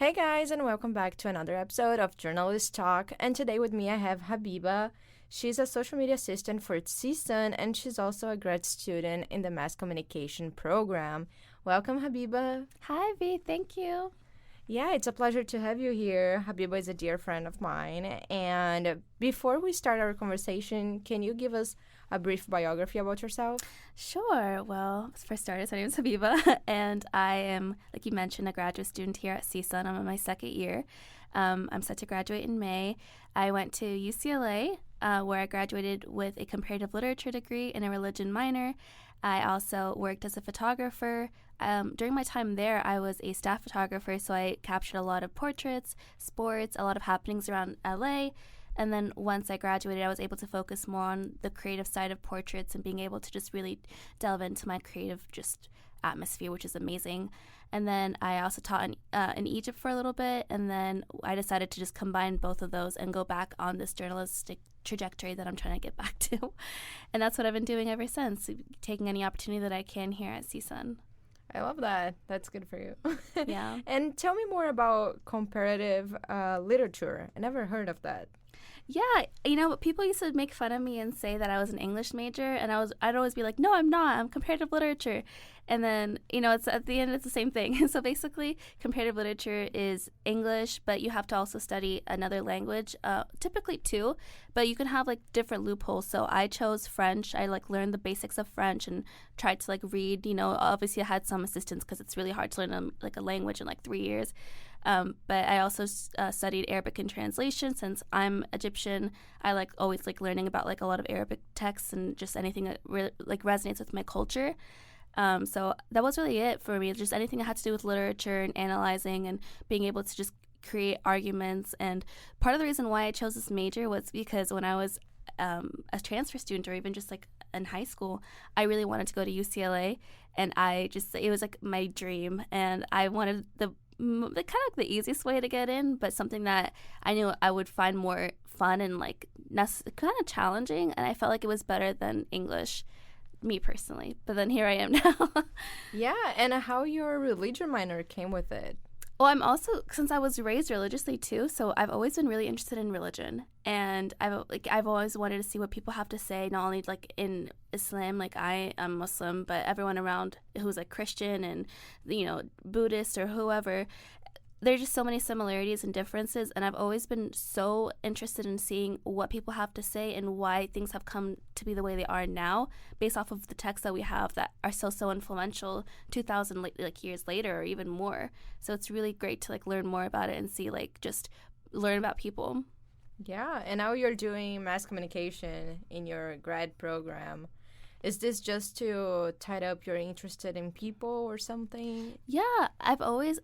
Hey guys, and welcome back to another episode of Journalist Talk. And today with me I have Habeba. She's a social media assistant for CSUN, and she's also a grad student in the mass communication program. Welcome, Habeba. Hi, V. Thank you. Yeah, it's a pleasure to have you here. Habeba is a dear friend of mine. And before we start our conversation, can you give us a brief biography about yourself? Sure. Well, for starters, my name is Habeba, and I am, like you mentioned, a graduate student here at CSUN. I'm in my second year. I'm set to graduate in May. I went to UCLA, where I graduated with a comparative literature degree and a religion minor. I also worked as a photographer. During my time there, I was a staff photographer, so I captured a lot of portraits, sports, a lot of happenings around LA. And then once I graduated, I was able to focus more on the creative side of portraits and being able to just really delve into my creative just atmosphere, which is amazing. And then I also taught in Egypt for a little bit, and then I decided to just combine both of those and go back on this journalistic trajectory that I'm trying to get back to. And that's what I've been doing ever since, taking any opportunity that I can here at CSUN. I love that. That's good for you. Yeah. And tell me more about comparative literature. I never heard of that. Yeah, people used to make fun of me and say that I was an English major, and I'd always be like, no, I'm not. I'm comparative literature. And then, it's at the end, it's the same thing. So basically, comparative literature is English, but you have to also study another language, typically two, but you can have like different loopholes. So I chose French. I learned the basics of French and tried to read. Obviously I had some assistance because it's really hard to learn a language in 3 years. But I also studied Arabic and translation. Since I'm Egyptian, I always learning about a lot of Arabic texts and just anything that resonates with my culture. So that was really it for me. Just anything that had to do with literature and analyzing and being able to just create arguments. And part of the reason why I chose this major was because when I was a transfer student, or even just in high school, I really wanted to go to UCLA, and it was my dream, and I wanted the kind of the easiest way to get in, but something that I knew I would find more fun and kind of challenging, and I felt like it was better than English, me personally. But then here I am now. Yeah, and how your religion minor came with it. Well, I'm also, since I was raised religiously too, so I've always been really interested in religion, and I've always wanted to see what people have to say, not only in Islam, I am Muslim, but everyone around who's Christian and Buddhist or whoever. There's just so many similarities and differences, and I've always been so interested in seeing what people have to say and why things have come to be the way they are now, based off of the texts that we have that are still so influential 2,000 years later or even more. So it's really great to learn more about it and see just learn about people. Yeah, and now you're doing mass communication in your grad program. Is this just to tie up you're interested in people or something? Yeah, I've always,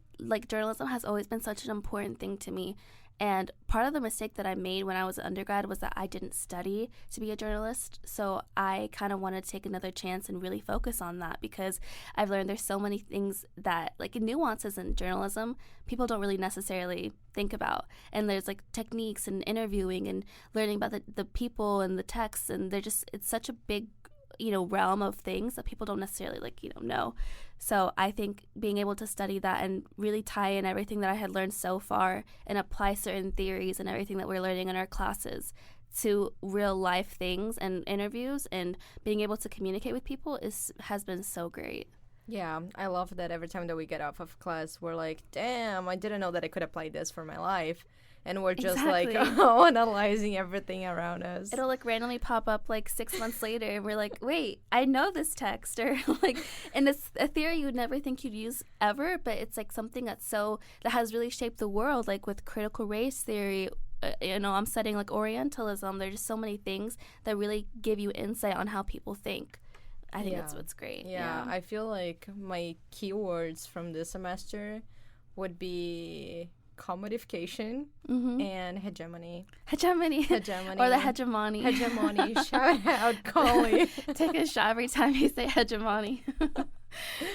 journalism has always been such an important thing to me. And part of the mistake that I made when I was an undergrad was that I didn't study to be a journalist. So I kind of wanted to take another chance and really focus on that, because I've learned there's so many things that, nuances in journalism, people don't really necessarily think about. And there's techniques and interviewing and learning about the people and the texts. And it's such a big realm of things that people don't necessarily know. So I think being able to study that and really tie in everything that I had learned so far and apply certain theories and everything that we're learning in our classes to real life things and interviews and being able to communicate with people has been so great. Yeah, I love that every time that we get off of class, we're like, damn, I didn't know that I could apply this for my life. And we're just Exactly. analyzing everything around us. It'll randomly pop up 6 months later, and we're like, wait, I know this text, or and it's a theory you would never think you'd use ever, but it's something that has really shaped the world, with critical race theory. I'm studying Orientalism. There's just so many things that really give you insight on how people think. I think that's what's great. Yeah, I feel like my keywords from this semester would be commodification and hegemony. Hegemony. Or the hegemony. Hegemony. Shout out, Collie. Take a shot every time you say hegemony.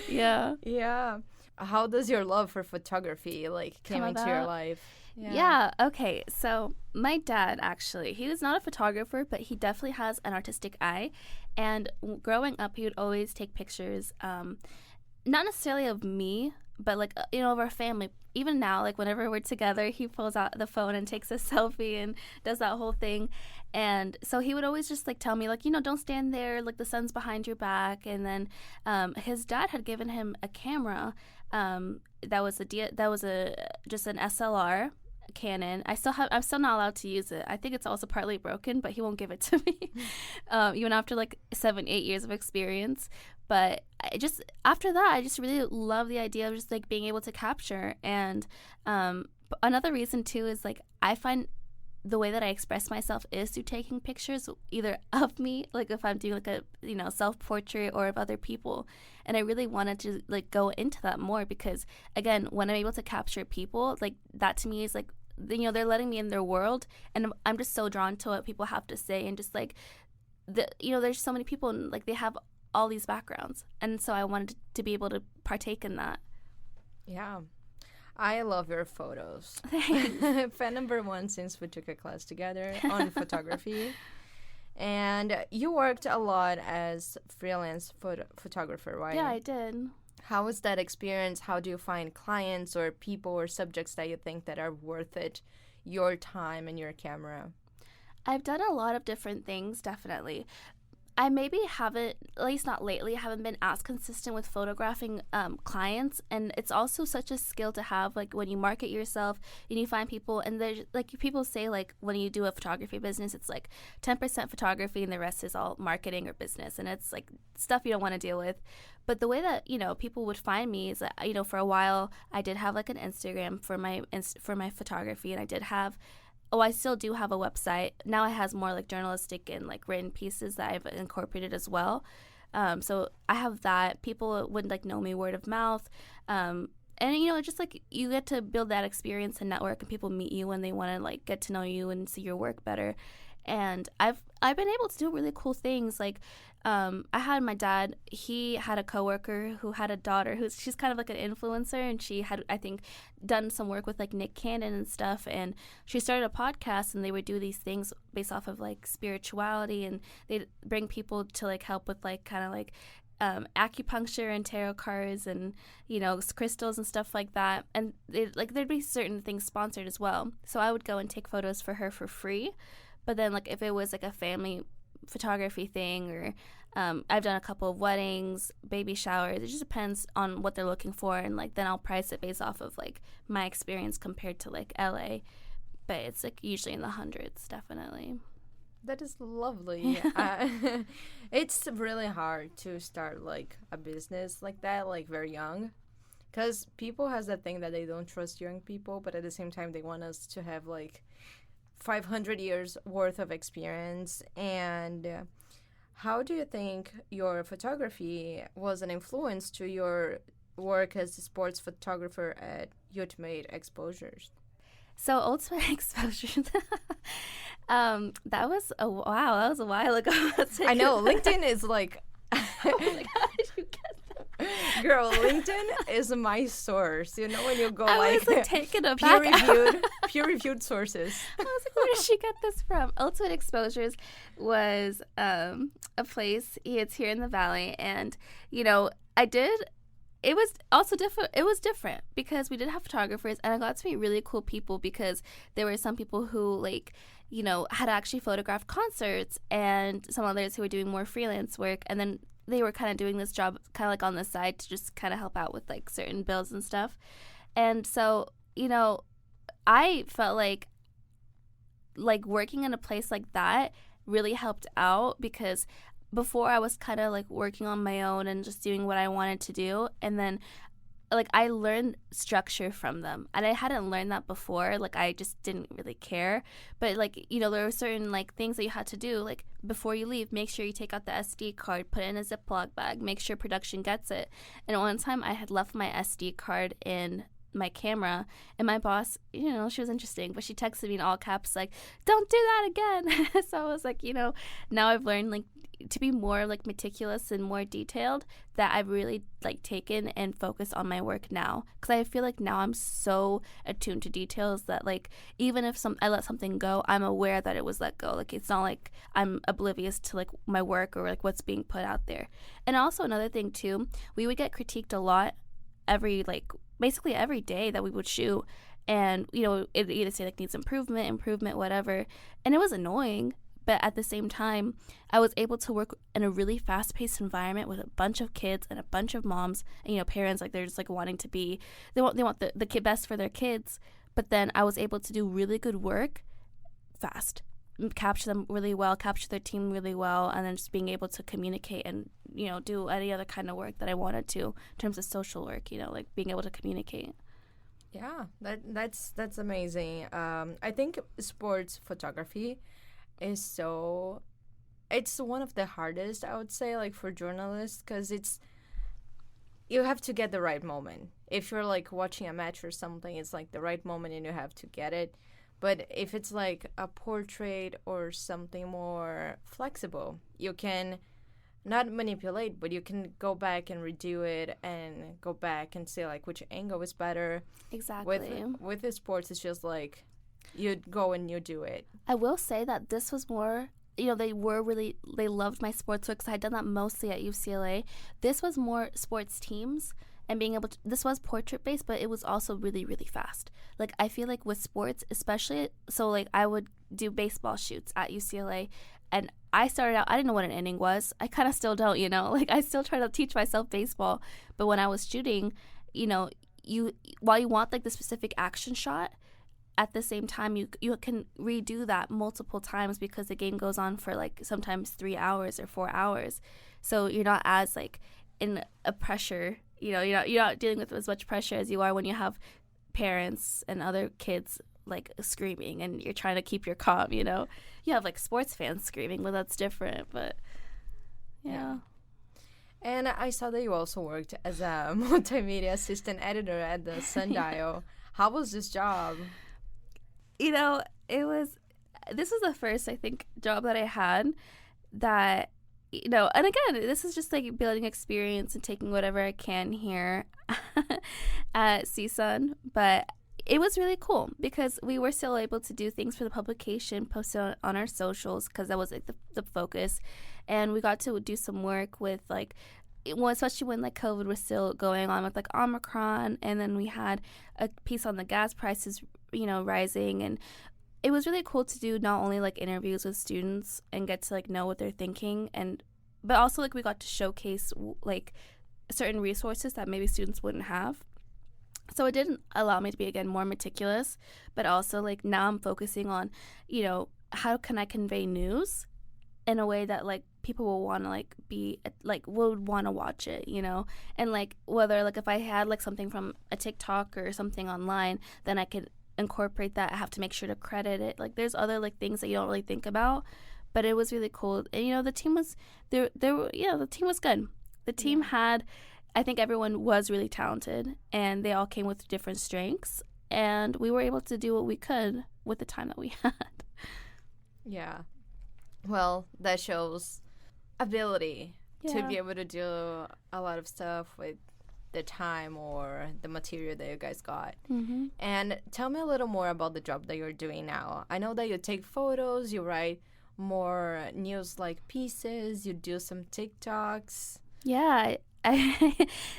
Yeah. Yeah. How does your love for photography came into your life? Yeah. Okay. So my dad, actually, he was not a photographer, but he definitely has an artistic eye. And growing up, he would always take pictures, not necessarily of me, but like of our family, even now, like whenever we're together, he pulls out the phone and takes a selfie and does that whole thing. And so he would always just like tell me like, don't stand there, like the sun's behind your back. And then his dad had given him a camera that was just an SLR Canon. I'm still not allowed to use it. I think it's also partly broken, but he won't give it to me even after like 7-8 years of experience. But after that, I just really love the idea of just like being able to capture. And another reason too is like I find the way that I express myself is through taking pictures, either of me, like if I'm doing like a self-portrait, or of other people. And I really wanted to like go into that more, because again, when I'm able to capture people, like that to me is like, they're letting me in their world, and I'm just so drawn to what people have to say. And just like there's so many people, and like they have all these backgrounds, and so I wanted to be able to partake in that. Yeah, I love your photos. Thanks. Fan number one since we took a class together on photography. And you worked a lot as freelance photographer, right? Yeah, I did. How was that experience? How do you find clients or people or subjects that you think that are worth it, your time and your camera? I've done a lot of different things, definitely. I maybe haven't, at least not lately, haven't been as consistent with photographing clients. And it's also such a skill to have, like when you market yourself and you find people, and there's like people say like when you do a photography business, it's like 10% photography and the rest is all marketing or business. And it's like stuff you don't want to deal with. But the way that, people would find me is that, for a while I did have like an Instagram for my photography, and I did have I still do have a website. Now it has more like journalistic and like written pieces that I've incorporated as well. So I have that. People would like know me word of mouth. And just like you get to build that experience and network, and people meet you when they want to like get to know you and see your work better. And I've been able to do really cool things. Like I had my dad, he had a coworker who had a daughter she's kind of like an influencer, and she had, I think, done some work with like Nick Cannon and stuff, and she started a podcast, and they would do these things based off of like spirituality, and they'd bring people to like help with like kind of like acupuncture and tarot cards and crystals and stuff like that. And there'd be certain things sponsored as well, so I would go and take photos for her for free. But then like if it was like a family photography thing, or I've done a couple of weddings, baby showers, it just depends on what they're looking for, and like then I'll price it based off of like my experience compared to like LA. But it's like usually in the hundreds, definitely. That is lovely. It's really hard to start like a business like that, like very young, because people has that thing that they don't trust young people, but at the same time they want us to have like 500 years worth of experience. And how do you think your photography was an influence to your work as a sports photographer at Ultimate Exposures? So Ultimate Exposures, that was a while ago. I know, LinkedIn is like, oh my God, did you get that? Girl, LinkedIn is my source. When you go I was like taken aback. peer-reviewed sources. I was like, where did she get this from? Ultimate Exposures was a place. It's here in the Valley, and it was also different. It was different because we did have photographers, and I got to meet really cool people, because there were some people who had actually photographed concerts, and some others who were doing more freelance work, and then they were kind of doing this job kind of like on the side to just kind of help out with like certain bills and stuff. And so, I felt like working in a place like that really helped out, because before I was kind of like working on my own and just doing what I wanted to do. And then like I learned structure from them, and I hadn't learned that before. Like I just didn't really care. But there were certain like things that you had to do. Like before you leave, make sure you take out the SD card, put it in a Ziploc bag, make sure production gets it. And one time I had left my SD card in my camera, and my boss, she was interesting, but she texted me in all caps like, don't do that again. So I was like, now I've learned like to be more like meticulous and more detailed, that I've really like taken and focused on my work now, because I feel like now I'm so attuned to details that like even if I let something go, I'm aware that it was let go. Like it's not like I'm oblivious to like my work or like what's being put out there. And also another thing too, we would get critiqued a lot basically every day that we would shoot. And, it'd either say, like, needs improvement, whatever. And it was annoying. But at the same time, I was able to work in a really fast-paced environment with a bunch of kids and a bunch of moms and, parents. Like, they're just, like, wanting to be – they want the kid best for their kids. But then I was able to do really good work fast, capture them really well, capture their team really well, and then just being able to communicate and, do any other kind of work that I wanted to in terms of social work, like being able to communicate. Yeah, that's amazing. I think sports photography is it's one of the hardest, I would say, like, for journalists, because you have to get the right moment. If you're, like, watching a match or something, it's like the right moment and you have to get it. But if it's like a portrait or something more flexible, you can not manipulate, but you can go back and redo it and go back and say, like, which angle is better. Exactly. With the sports, it's just like you go and you do it. I will say that this was more, they loved my sports work because I had done that mostly at UCLA. This was more sports teams and being able to, this was portrait based, but it was also really, really fast. Like, I feel like with sports, especially, so like I would do baseball shoots at UCLA. And I started out, I didn't know what an inning was. I kind of still don't, Like, I still try to teach myself baseball. But when I was shooting, while you want, like, the specific action shot, at the same time, you can redo that multiple times because the game goes on for, like, sometimes 3 hours or 4 hours. So you're not as, like, in a pressure, you're not dealing with as much pressure as you are when you have parents and other kids, like, screaming and you're trying to keep your calm, You have, like, sports fans screaming, but that's different, but yeah. And I saw that you also worked as a multimedia assistant editor at the Sundial. How was this job? This was the first, I think, job that I had that, and again, this is just, like, building experience and taking whatever I can here at CSUN, but it was really cool because we were still able to do things for the publication, post it on our socials because that was, like, the focus. And we got to do some work with, like, especially when, like, COVID was still going on with, like, Omicron. And then we had a piece on the gas prices, rising. And it was really cool to do not only, like, interviews with students and get to, like, know what they're thinking, but also, like, we got to showcase, like, certain resources that maybe students wouldn't have. So it didn't allow me to be, again, more meticulous, but also, like, now I'm focusing on, how can I convey news in a way that, like, people will want to, like, would want to watch it, and, like, whether, like, if I had, like, something from a TikTok or something online, then I could incorporate that. I have to make sure to credit it. Like, there's other, like, things that you don't really think about, but it was really cool. And, the team was there. The team was good. The team had, I think everyone was really talented, and they all came with different strengths, and we were able to do what we could with the time that we had. Yeah. Well, that shows ability to be able to do a lot of stuff with the time or the material that you guys got. Mm-hmm. And tell me a little more about the job that you're doing now. I know that you take photos, you write more news-like pieces, you do some TikToks. Yeah,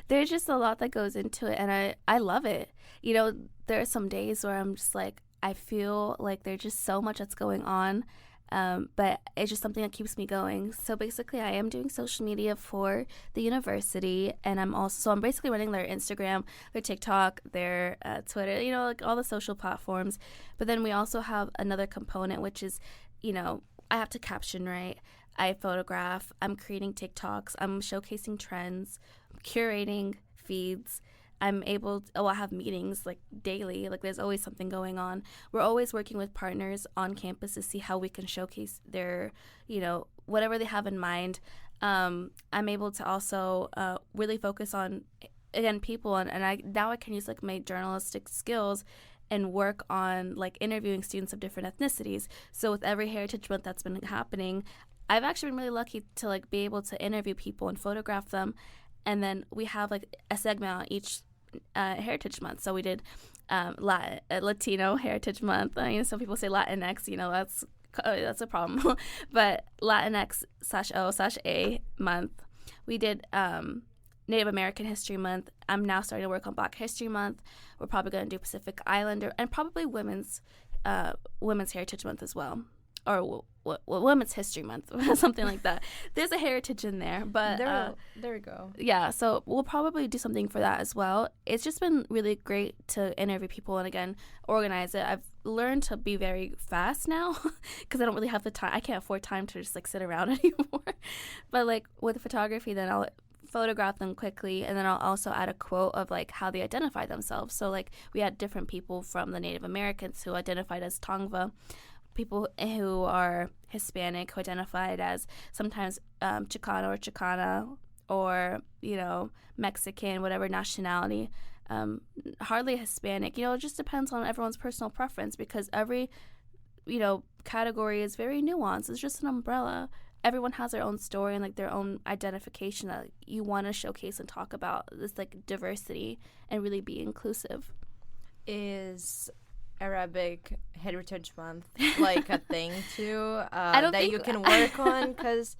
there's just a lot that goes into it, and I love it. There are some days where I'm just like, I feel like there's just so much that's going on, but it's just something that keeps me going. So basically, I am doing social media for the university, and I'm basically running their Instagram, their TikTok, their Twitter, like all the social platforms. But then we also have another component, which is, I have to caption, right? I photograph, I'm creating TikToks, I'm showcasing trends, I'm curating feeds. I have meetings, like, daily. Like, there's always something going on. We're always working with partners on campus to see how we can showcase their, whatever they have in mind. I'm able to also really focus on, again, people. And I can use, like, my journalistic skills and work on, like, interviewing students of different ethnicities. So with every Heritage Month that's been happening, I've actually been really lucky to, like, be able to interview people and photograph them. And then we have, like, a segment on each Heritage Month. So we did Latino Heritage Month. Some people say Latinx, that's a problem. But Latinx/O/A month. We did Native American History Month. I'm now starting to work on Black History Month. We're probably going to do Pacific Islander and probably Women's Heritage Month as well, or Women's History Month, something like that. There's a heritage in there, but there we go. Yeah, so we'll probably do something for that as well. It's just been really great to interview people and, again, organize it. I've learned to be very fast now because I don't really have the time. I can't afford time to just, like, sit around anymore. But, like, with photography, then I'll photograph them quickly, and then I'll also add a quote of, like, how they identify themselves. So, like, we had different people from the Native Americans who identified as Tongva, people who are Hispanic who identified as sometimes Chicano or Chicana, or, you know, Mexican, whatever nationality, hardly Hispanic. You know, it just depends on everyone's personal preference, because every, you know, category is very nuanced. It's just an umbrella. Everyone has their own story and, like, their own identification that you want to showcase and talk about. This, like, diversity and really be inclusive. Is Arabic Heritage Month like a thing too you can work on? Because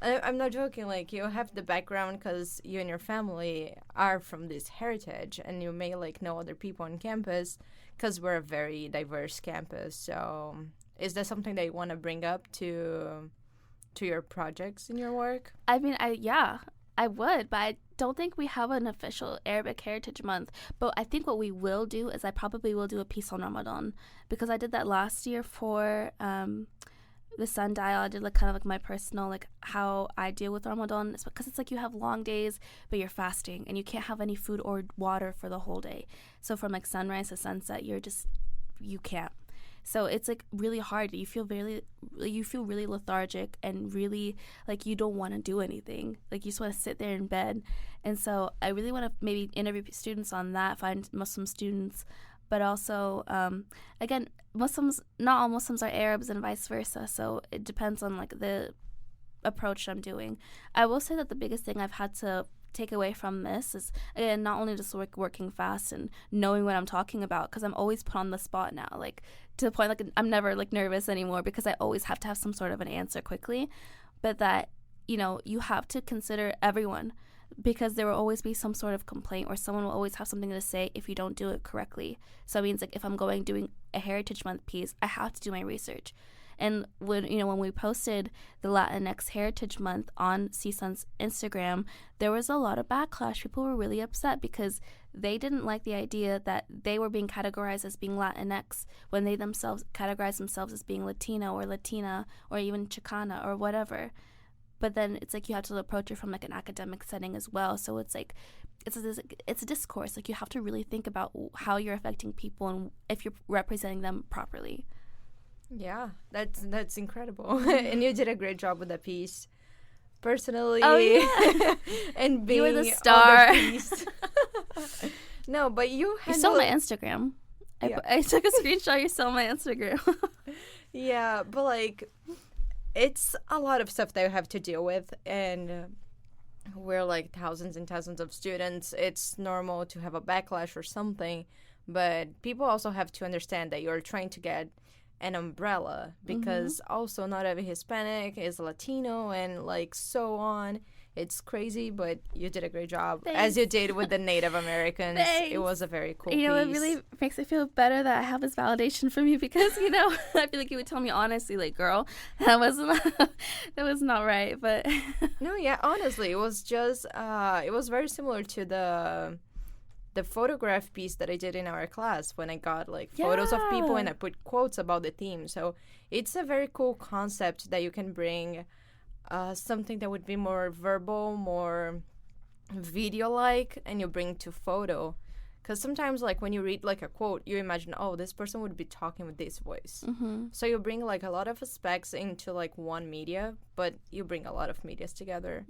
I'm not joking, like, you have the background because you and your family are from this heritage, and you may, like, know other people on campus because we're a very diverse campus. So is that something that you want to bring up to your projects in your work? I mean, I would, but I don't think we have an official Arabic Heritage Month. But I think what we will do is I probably will do a piece on Ramadan, because I did that last year for the Sundial. I did, like, kind of like my personal, like, how I deal with Ramadan. It's because it's like you have long days, but you're fasting, and you can't have any food or water for the whole day. So from, like, sunrise to sunset, you can't. So it's, like, really hard. You feel really lethargic and really, like, you don't want to do anything. Like, you just want to sit there in bed. And so I really want to maybe interview students on that, find Muslim students. But also, again, not all Muslims are Arabs and vice versa. So it depends on, like, the approach I'm doing. I will say that the biggest thing I've had to take away from this is, again, not only just working fast and knowing what I'm talking about, because I'm always put on the spot now, like, to the point, like, I'm never, like, nervous anymore because I always have to have some sort of an answer quickly. But that, you know, you have to consider everyone, because there will always be some sort of complaint, or someone will always have something to say if you don't do it correctly. So it means, like, if I'm doing a Heritage Month piece, I have to do my research. And when we posted the Latinx Heritage Month on CSUN's Instagram, there was a lot of backlash. People were really upset because they didn't like the idea that they were being categorized as being Latinx when they themselves categorize themselves as being Latino or Latina or even Chicana or whatever. But then it's like you have to approach it from, like, an academic setting as well. So it's like it's a discourse. Like, you have to really think about how you're affecting people and if you're representing them properly. Yeah, that's incredible. And you did a great job with that piece. Personally, oh, yeah. and being you were the star. No, but you saw my Instagram. Yeah. I took a screenshot. You saw my Instagram. Yeah, but, like, it's a lot of stuff that you have to deal with, and we're, like, thousands and thousands of students. It's normal to have a backlash or something, but people also have to understand that you're trying to get an umbrella, because also not every Hispanic is Latino, and, like, so on. It's crazy, but you did a great job. Thanks. As you did with the Native Americans. Thanks. It was a very cool You know, piece. it really makes me feel better that I have this validation from you, because, you know, I feel like you would tell me honestly, like, girl, that was not right. But No, yeah, honestly, it was just it was very similar to the photograph piece that I did in our class, when I got, like, photos of people and I put quotes about the theme. So it's a very cool concept that you can bring something that would be more verbal, more video-like, and you bring to photo. Because sometimes, like, when you read, like, a quote, you imagine, oh, this person would be talking with this voice. So you bring, like, a lot of aspects into, like, one media, but you bring a lot of medias together.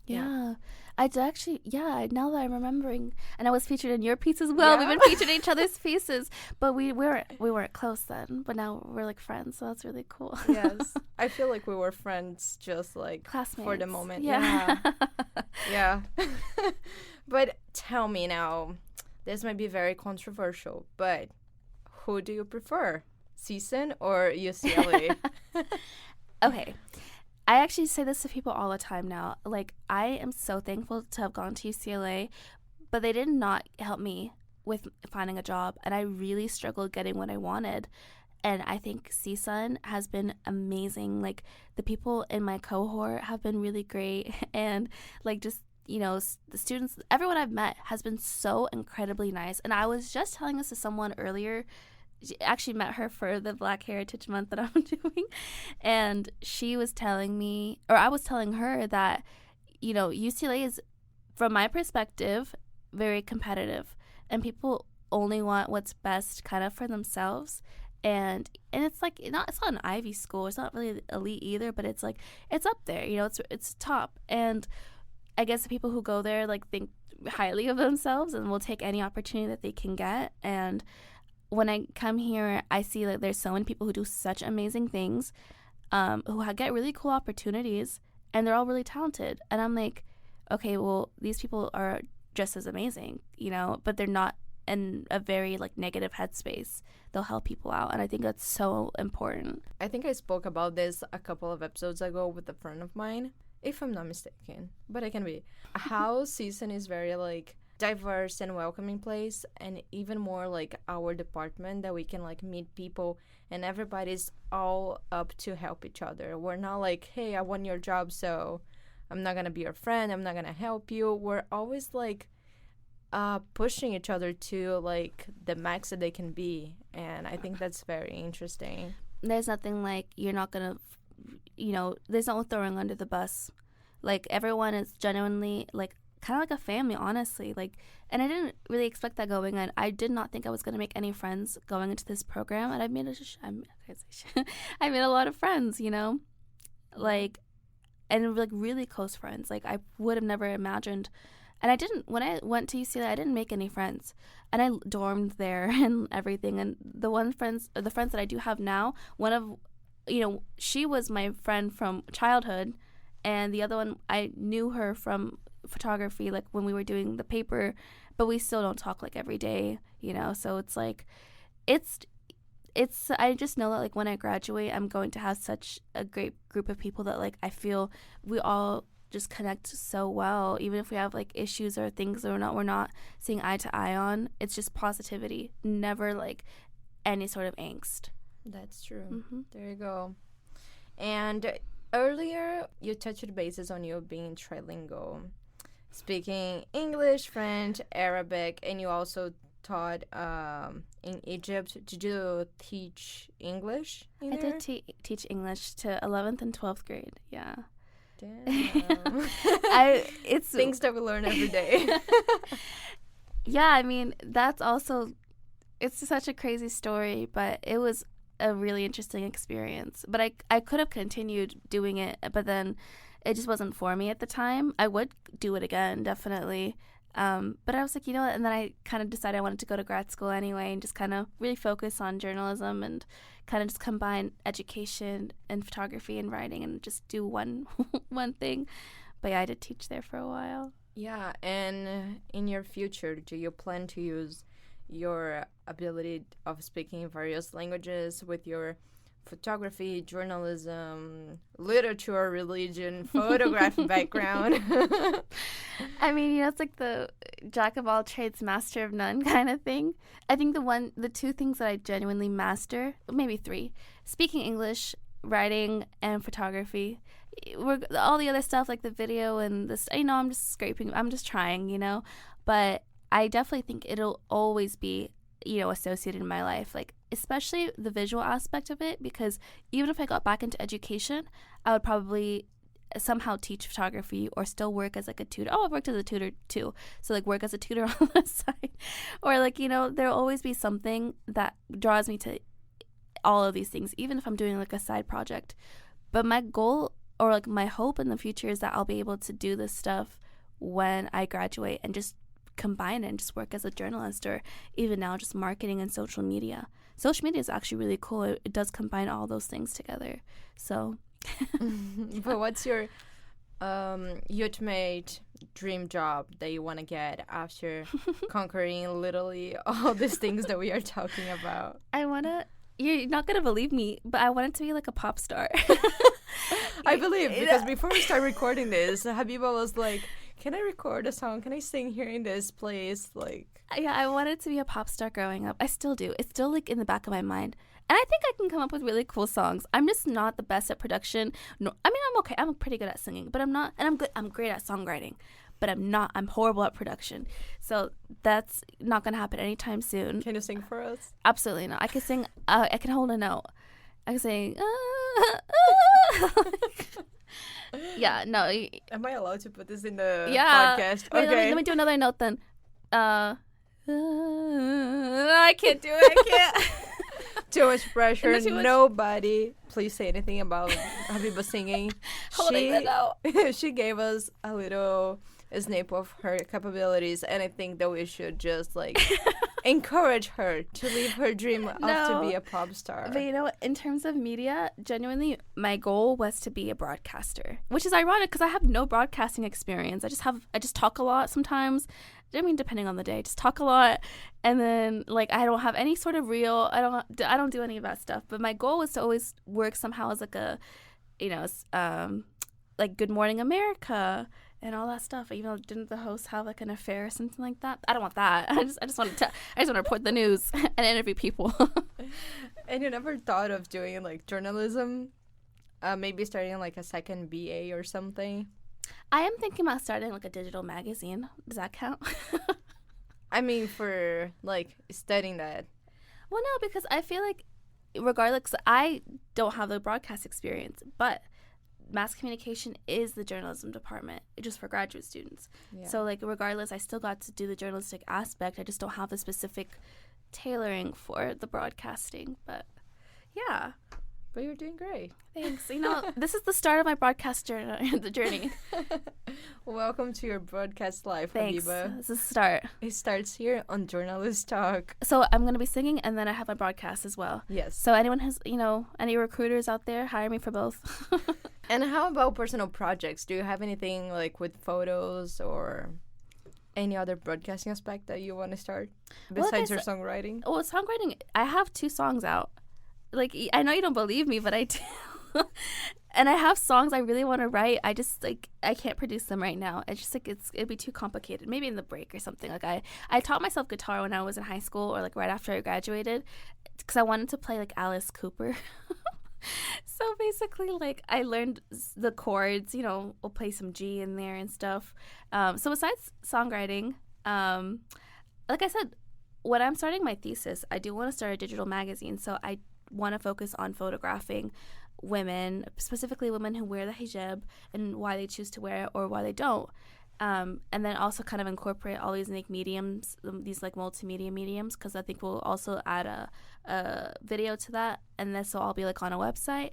Yeah. I did actually, now that I'm remembering, and I was featured in your piece as well. Yeah. We've been featured in each other's pieces, but we weren't close then, but now we're, like, friends, so that's really cool. Yes. I feel like we were friends, just, like, classmates for the moment. Yeah. Yeah. But tell me now, this might be very controversial, but who do you prefer, CSUN or UCLA? Okay. I actually say this to people all the time now. Like, I am so thankful to have gone to UCLA, but they did not help me with finding a job, and I really struggled getting what I wanted. And I think CSUN has been amazing. Like, the people in my cohort have been really great, and like, just, you know, the students, everyone I've met has been so incredibly nice. And I was just telling this to someone earlier. Actually met her for the Black Heritage Month that I'm doing, and she was telling me, or I was telling her, that, you know, UCLA is, from my perspective, very competitive, and people only want what's best kind of for themselves. And it's like, it's not an Ivy school, it's not really elite either, but it's like, it's up there, you know, it's top. And I guess the people who go there like think highly of themselves and will take any opportunity that they can get. And when I come here, I see that there's so many people who do such amazing things, who get really cool opportunities, and they're all really talented. And I'm like, okay, well, these people are just as amazing, you know, but they're not in a very like negative headspace. They'll help people out, and I think that's so important. I think I spoke about this a couple of episodes ago with a friend of mine, if I'm not mistaken, but I can be. How CSUN is very like diverse and welcoming place, and even more like our department, that we can like meet people and everybody's all up to help each other. We're not like, hey, I want your job, so I'm not gonna be your friend, I'm not gonna help you. We're always like pushing each other to like the max that they can be, and I think that's very interesting. There's nothing like, you're not gonna, you know, there's no throwing under the bus. Like, everyone is genuinely like kind of like a family, honestly. Like, and I didn't really expect that going in. I did not think I was going to make any friends going into this program, and I made I made a lot of friends, you know, like, and like really close friends. Like, I would have never imagined. And I didn't, when I went to UCLA, I didn't make any friends, and I dormed there and everything. And the friends that I do have now, one of, you know, she was my friend from childhood, and the other one, I knew her from photography, like when we were doing the paper, but we still don't talk like every day, you know. So it's like, it's I just know that like when I graduate, I'm going to have such a great group of people that like I feel we all just connect so well, even if we have like issues or things that we're not seeing eye to eye on. It's just positivity, never like any sort of angst. That's true. Mm-hmm. There you go. And earlier you touched bases on you being trilingual, speaking English, French, Arabic, and you also taught in Egypt. Did you teach English in I there? did teach English to 11th and 12th grade, yeah. Damn. It's things that we learn every day. Yeah, I mean, that's also, it's such a crazy story, but it was a really interesting experience. But I could have continued doing it, but then it just wasn't for me at the time. I would do it again, definitely. But I was like, you know what? And then I kind of decided I wanted to go to grad school anyway and just kind of really focus on journalism and kind of just combine education and photography and writing and just do one thing. But yeah, I did teach there for a while. Yeah, and in your future, do you plan to use your ability of speaking various languages with your photography, journalism, literature, religion, photography background? I mean, you know, it's like the jack of all trades, master of none kind of thing. I think the two things that I genuinely master, maybe three: speaking English, writing, and photography. All the other stuff like the video and this, you know, I'm just trying, you know, but I definitely think it'll always be, you know, associated in my life, like especially the visual aspect of it, because even if I got back into education, I would probably somehow teach photography or still work as like a tutor. Oh, I've worked as a tutor too, so like work as a tutor on the side, or like, you know, there'll always be something that draws me to all of these things, even if I'm doing like a side project. But my goal, or like my hope in the future, is that I'll be able to do this stuff when I graduate and just combine it and just work as a journalist, or even now just marketing and social media. Social media is actually really cool. It does combine all those things together. So but what's your ultimate dream job that you want to get after conquering literally all these things that we are talking about? You're not gonna believe me, but I wanted to be like a pop star. I believe, because before we start recording this, Habeba was like, can I record a song? Can I sing here in this place? Like, yeah, I wanted to be a pop star growing up. I still do. It's still like in the back of my mind. And I think I can come up with really cool songs. I'm just not the best at production. No, I mean, I'm okay. I'm pretty good at singing, but I'm not. And I'm good. I'm great at songwriting, but I'm not. I'm horrible at production. So that's not going to happen anytime soon. Can you sing for us? Absolutely not. I can sing. I can hold a note. I can sing. Yeah, no. Am I allowed to put this in the podcast? Wait, okay. Let me do another note then. I can't do it. I can't. Too much pressure. Too much. Nobody, please say anything about Habeba singing. Holding the note. She gave us a little snap of her capabilities, and I think that we should just like encourage her to live her dream of to be a pop star. But you know, in terms of media, genuinely, my goal was to be a broadcaster, which is ironic because I have no broadcasting experience. I just talk a lot sometimes. I mean, depending on the day, just talk a lot, and then like I don't have any sort of reel. I don't do any of that stuff. But my goal was to always work somehow as like a, like Good Morning America and all that stuff. Even though didn't the host have like an affair or something like that? I don't want that. I just want to report the news and interview people. And you never thought of doing like journalism? Maybe starting like a second BA or something? I am thinking about starting like a digital magazine. Does that count? I mean, for like studying that. Well, no, because I feel like regardless, I don't have the broadcast experience, but mass communication is the journalism department, just for graduate students. Yeah. So like regardless, I still got to do the journalistic aspect. I just don't have the specific tailoring for the broadcasting. But yeah. But you're doing great. Thanks. You know, this is the start of my broadcast journey. Welcome to your broadcast life, Thanks. Habeba. This is the start. It starts here on Journalist Talk. So I'm going to be singing, and then I have my broadcast as well. Yes. So anyone has, any recruiters out there, hire me for both. And how about personal projects? Do you have anything like with photos or any other broadcasting aspect that you want to start besides your songwriting? Well, songwriting, I have 2 songs out. Like, I know you don't believe me, but I do. And I have songs I really want to write. I just, like, I can't produce them right now. It's just, like, it'd be too complicated. Maybe in the break or something. Like, I taught myself guitar when I was in high school or, like, right after I graduated because I wanted to play, like, Alice Cooper. So, basically, like, I learned the chords. We'll play some G in there and stuff. So, besides songwriting, like I said, when I'm starting my thesis, I do want to start a digital magazine. So, I want to focus on photographing women, specifically women who wear the hijab and why they choose to wear it or why they don't. And then also kind of incorporate all these unique mediums, these like multimedia mediums, because I think we'll also add a video to that. And this will all be like on a website.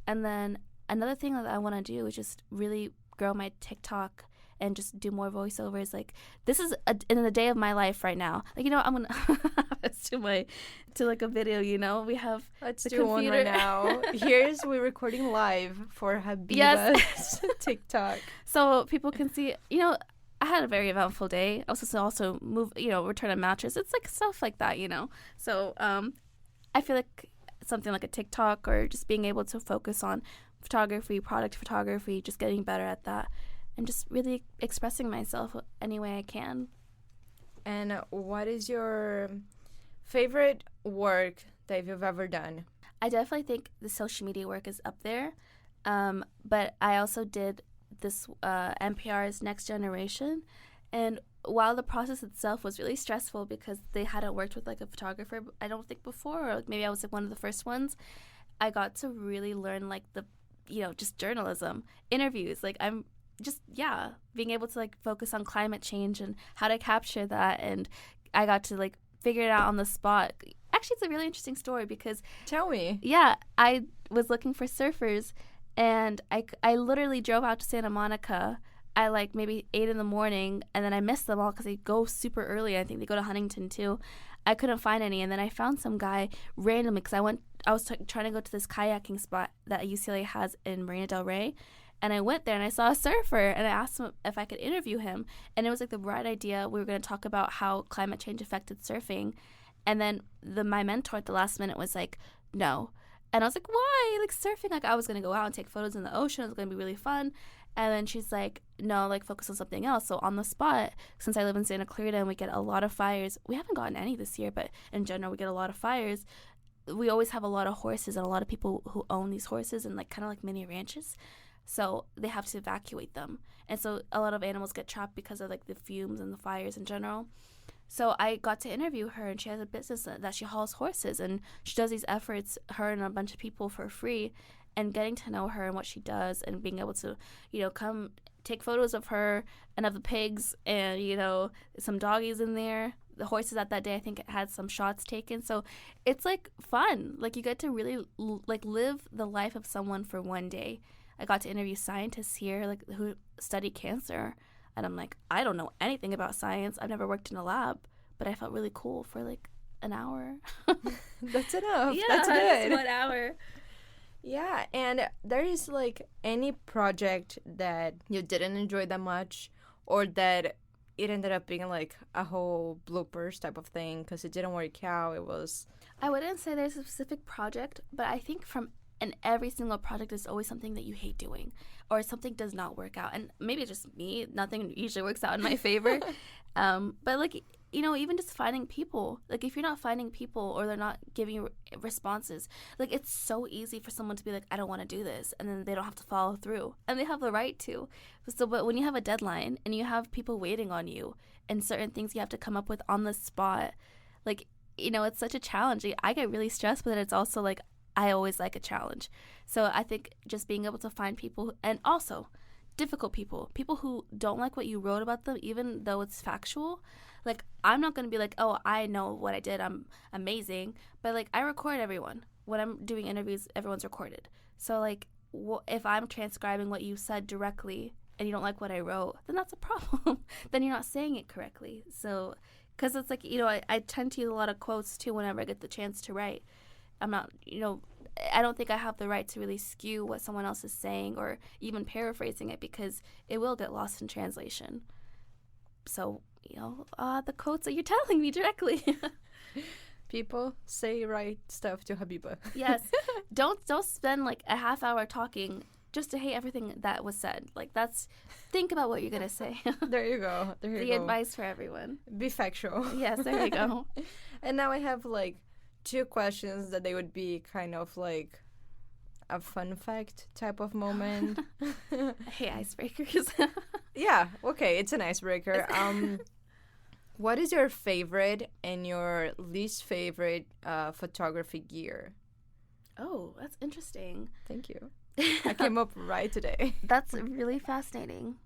And then another thing that I want to do is just really grow my TikTok and just do more voiceovers. Like, this is in the day of my life right now. Like, I'm gonna let's do like a video. We have let's the do computer. One right now. We're recording live for Habiba's TikTok, so people can see. I had a very eventful day. I was supposed to also move, return a mattress. It's like stuff like that, So I feel like something like a TikTok or just being able to focus on photography, product photography, just getting better at that. And just really expressing myself any way I can. And what is your favorite work that you've ever done? I definitely think the social media work is up there. But I also did this NPR's Next Generation. And while the process itself was really stressful because they hadn't worked with like a photographer, I don't think before, or like maybe I was like one of the first ones, I got to really learn like the, just journalism, interviews. Like being able to like focus on climate change and how to capture that, and I got to like figure it out on the spot. Actually, it's a really interesting story because tell me. Yeah, I was looking for surfers, and I literally drove out to Santa Monica at like maybe 8 a.m, and then I missed them all because they go super early. I think they go to Huntington too. I couldn't find any, and then I found some guy randomly because I was trying to go to this kayaking spot that UCLA has in Marina Del Rey. And I went there and I saw a surfer and I asked him if I could interview him. And it was like the right idea. We were going to talk about how climate change affected surfing. And then my mentor at the last minute was like, no. And I was like, why? Like surfing, like I was going to go out and take photos in the ocean. It was going to be really fun. And then she's like, no, like focus on something else. So on the spot, since I live in Santa Clarita and we get a lot of fires, we haven't gotten any this year, but in general, we get a lot of fires. We always have a lot of horses and a lot of people who own these horses and like kind of like mini ranches. So they have to evacuate them. And so a lot of animals get trapped because of like the fumes and the fires in general. So I got to interview her, and she has a business that she hauls horses, and she does these efforts, her and a bunch of people, for free. And getting to know her and what she does, and being able to, come take photos of her and of the pigs and, some doggies in there. The horses at that day, I think it had some shots taken. So it's like fun. Like you get to really like live the life of someone for one day. I got to interview scientists here, like who study cancer. And I'm like, I don't know anything about science. I've never worked in a lab, but I felt really cool for like an hour. That's enough. Yeah, that's good. 1 hour. Yeah, and there is like any project that you didn't enjoy that much, or that it ended up being like a whole bloopers type of thing because it didn't work out. It was. I wouldn't say there's a specific project, but I think and every single project is always something that you hate doing, or something does not work out. And maybe it's just me, nothing usually works out in my favor. But like, even just finding people, like if you're not finding people or they're not giving you responses, like it's so easy for someone to be like, I don't want to do this. And then they don't have to follow through, and they have the right to. So, but when you have a deadline and you have people waiting on you and certain things you have to come up with on the spot, like, it's such a challenge. I get really stressed, but then it's also like, I always like a challenge. So I think just being able to find people, and also difficult people who don't like what you wrote about them, even though it's factual. Like, I'm not going to be like, oh, I know what I did, I'm amazing. But like, I record everyone. When I'm doing interviews, everyone's recorded. So like, if I'm transcribing what you said directly and you don't like what I wrote, then that's a problem. Then you're not saying it correctly. So, because it's like, I tend to use a lot of quotes too whenever I get the chance to write. I'm not, I don't think I have the right to really skew what someone else is saying or even paraphrasing it, because it will get lost in translation. So, the quotes that you're telling me directly. People, say right stuff to Habeba. Yes. Don't spend like a half hour talking just to hate everything that was said. Like, think about what you're going to say. There you go. The advice for everyone. Be factual. Yes, there you go. And now I have like 2 questions that they would be kind of like a fun fact type of moment. Hey, icebreakers. Yeah, okay, it's an icebreaker. What is your favorite and your least favorite photography gear? Oh, that's interesting. Thank you. I came up right today. That's really fascinating.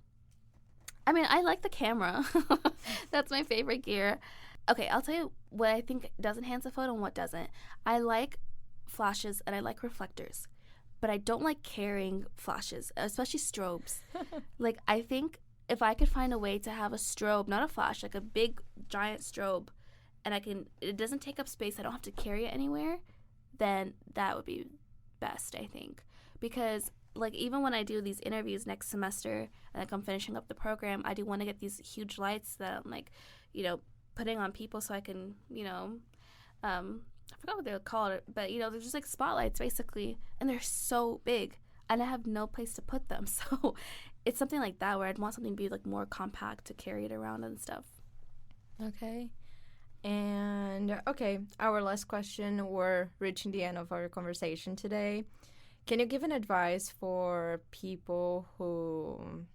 I mean, I like the camera. That's my favorite gear. Okay, I'll tell you what I think does enhance a photo and what doesn't. I like flashes and I like reflectors, but I don't like carrying flashes, especially strobes. Like, I think if I could find a way to have a strobe, not a flash, like a big giant strobe, and it doesn't take up space, I don't have to carry it anywhere, then that would be best, I think. Because like, even when I do these interviews next semester and like I'm finishing up the program, I do want to get these huge lights that I'm like, putting on people so I can, I forgot what they're called, but they're just like spotlights basically, and they're so big and I have no place to put them. So it's something like that where I'd want something to be like more compact to carry it around and stuff. Okay. And okay, our last question. We're reaching the end of our conversation today. Can you give an advice for people who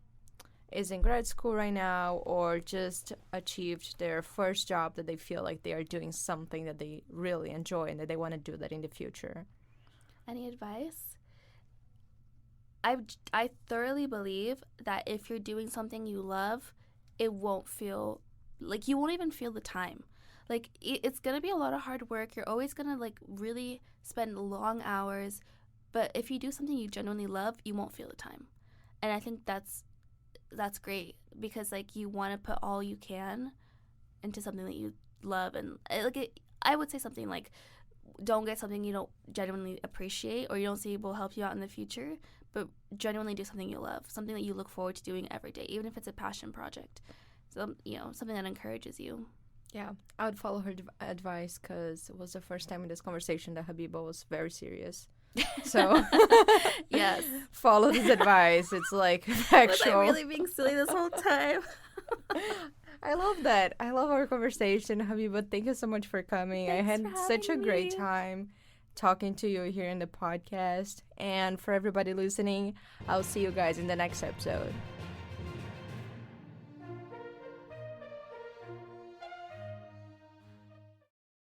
is in grad school right now or just achieved their first job, that they feel like they are doing something that they really enjoy and that they want to do that in the future? Any advice? I thoroughly believe that if you're doing something you love, it won't feel like, you won't even feel the time. Like, it's going to be a lot of hard work. You're always going to like really spend long hours. But if you do something you genuinely love, you won't feel the time. And I think that's great, because like, you want to put all you can into something that you love. And I would say something like, don't get something you don't genuinely appreciate or you don't see will help you out in the future, but genuinely do something you love, something that you look forward to doing every day, even if it's a passion project. So, something that encourages you. Yeah, I would follow her advice, because it was the first time in this conversation that Habeba was very serious. So Yes. follow this advice. It's like Was factual. I really being silly this whole time? I love that. I love our conversation, Habiba. Thank you so much for coming. I had Thanks for such a having great me. time talking to you here in the podcast. And for everybody listening, I'll see you guys in the next episode.